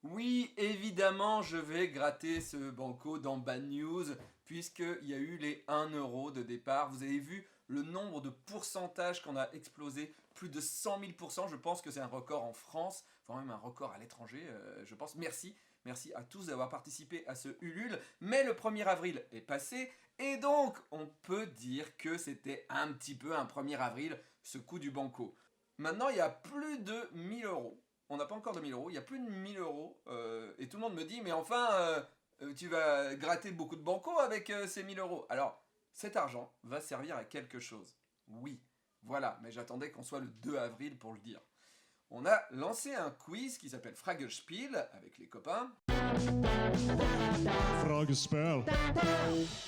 Oui, évidemment, je vais gratter ce banco dans Bad News, puisqu'il y a eu les 1 euro de départ. Vous avez vu le nombre de pourcentages qu'on a explosé, plus de 100 000%. Je pense que c'est un record en France, voire même un record à l'étranger, je pense. Merci à tous d'avoir participé à ce Ulule. Mais le 1er avril est passé, et donc on peut dire que c'était un petit peu un 1er avril, ce coup du banco. Maintenant, il y a plus de 1000 euros. On n'a pas encore de 1000 euros, il y a plus de 1000 euros. Et tout le monde me dit, mais enfin, tu vas gratter beaucoup de banco avec ces 1000 euros. Alors, cet argent va servir à quelque chose. Oui, voilà, mais j'attendais qu'on soit le 2 avril pour le dire. On a lancé un quiz qui s'appelle Fragelspiel avec les copains. Fragespel.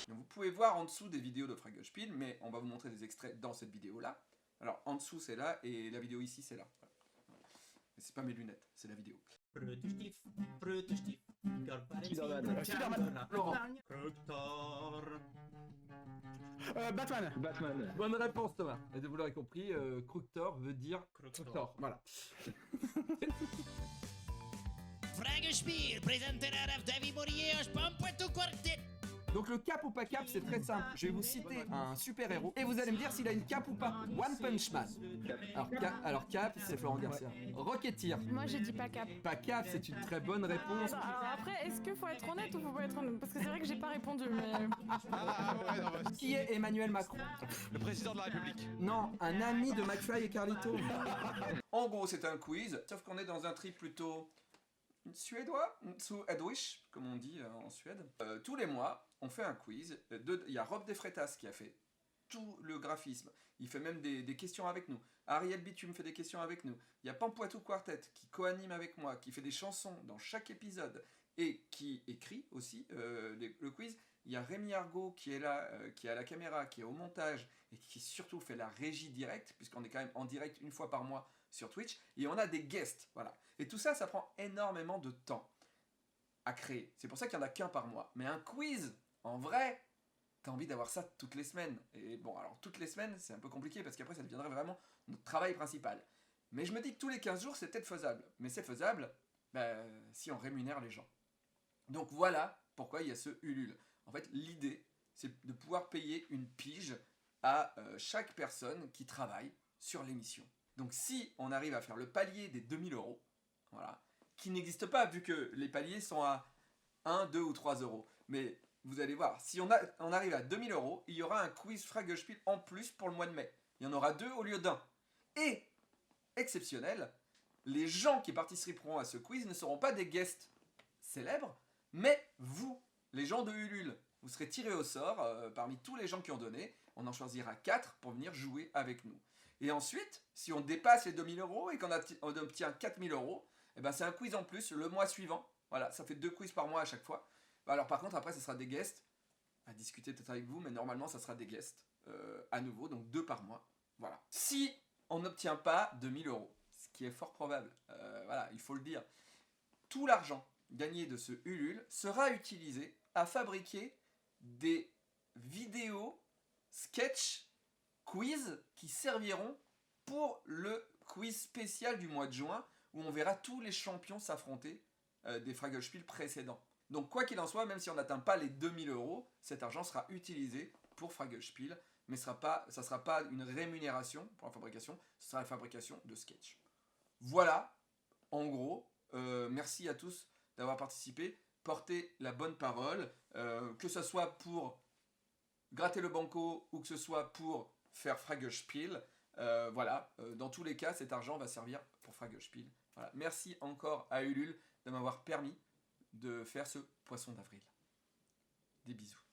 Donc, vous pouvez voir en dessous des vidéos de Fragelspiel, mais on va vous montrer des extraits dans cette vidéo-là. Alors, en dessous, c'est là, et la vidéo ici, c'est là. Voilà. Mais c'est pas mes lunettes, c'est la vidéo. Spider-Man. Laurent. Batman. Bonne réponse, Thomas. Et vous l'aurez compris, Kruktor veut dire Kruktor. Voilà. Fragespiel presenterar av Davy Bourrier Pampueto Quartet. Donc le cap ou pas cap, c'est très simple. Je vais vous citer un super-héros et vous allez me dire s'il a une cape ou pas. One Punch Man. Alors cap, c'est Florent Garcia. Rocketeer. Moi j'ai dit pas cap. Pas cap, c'est une très bonne réponse. Alors après, est-ce qu'il faut être honnête ou faut pas être honnête? Parce que c'est vrai que j'ai pas répondu, mais. Qui est Emmanuel Macron? Le président de la République. Non, un ami de McFly et Carlito. En gros, c'est un quiz, sauf qu'on est dans un trip plutôt suédois, suédois, comme on dit en Suède. Tous les mois, on fait un quiz. Il y a Rob Defretas qui a fait tout le graphisme. Il fait même des questions avec nous. Ariel Bitume fait des questions avec nous. Il y a Pampuatou Quartet qui co-anime avec moi, qui fait des chansons dans chaque épisode et qui écrit aussi le quiz. Il y a Rémi Argot qui est là, qui est à la caméra, qui est au montage et qui surtout fait la régie directe, puisqu'on est quand même en direct une fois par mois sur Twitch. Et on a des guests, voilà. Et tout ça, ça prend énormément de temps à créer. C'est pour ça qu'il n'y en a qu'un par mois. Mais un quiz, en vrai, t'as envie d'avoir ça toutes les semaines. Et bon, alors toutes les semaines, c'est un peu compliqué parce qu'après, ça deviendrait vraiment notre travail principal. Mais je me dis que tous les 15 jours, c'est peut-être faisable. Mais c'est faisable si on rémunère les gens. Donc voilà pourquoi il y a ce Ulule. En fait, l'idée, c'est de pouvoir payer une pige à chaque personne qui travaille sur l'émission. Donc si on arrive à faire le palier des 2000 euros, voilà, qui n'existe pas vu que les paliers sont à 1, 2 ou 3 euros. Mais vous allez voir, si on arrive à 2000 euros, il y aura un quiz Fragelspiel en plus pour le mois de mai. Il y en aura 2 au lieu d'1. Et, exceptionnel, les gens qui participeront à ce quiz ne seront pas des guests célèbres, mais vous, les gens de Ulule. Vous serez tirés au sort parmi tous les gens qui ont donné. On en choisira 4 pour venir jouer avec nous. Et ensuite, si on dépasse les 2000 euros et qu'on obtient 4000 euros, eh ben c'est un quiz en plus le mois suivant. Voilà, ça fait 2 quiz par mois à chaque fois. Alors par contre, après, ce sera des guests à discuter peut-être avec vous, mais normalement, ça sera des guests à nouveau, donc 2 par mois. Voilà. Si on n'obtient pas 2000 euros, ce qui est fort probable, voilà, il faut le dire, tout l'argent gagné de ce Ulule sera utilisé à fabriquer des vidéos sketch quiz qui serviront pour le quiz spécial du mois de juin où on verra tous les champions s'affronter des Fragelspiel précédents. Donc quoi qu'il en soit, même si on n'atteint pas les 2000 euros, cet argent sera utilisé pour Fragelspiel, mais ça ne sera pas une rémunération pour la fabrication, ce sera la fabrication de sketch. Voilà, en gros, merci à tous d'avoir participé, portez la bonne parole, que ce soit pour gratter le banco ou que ce soit pour faire Fragelspiel. Voilà, dans tous les cas, cet argent va servir pour Fragelspiel. Voilà. Merci encore à Ulule de m'avoir permis de faire ce poisson d'avril. Des bisous.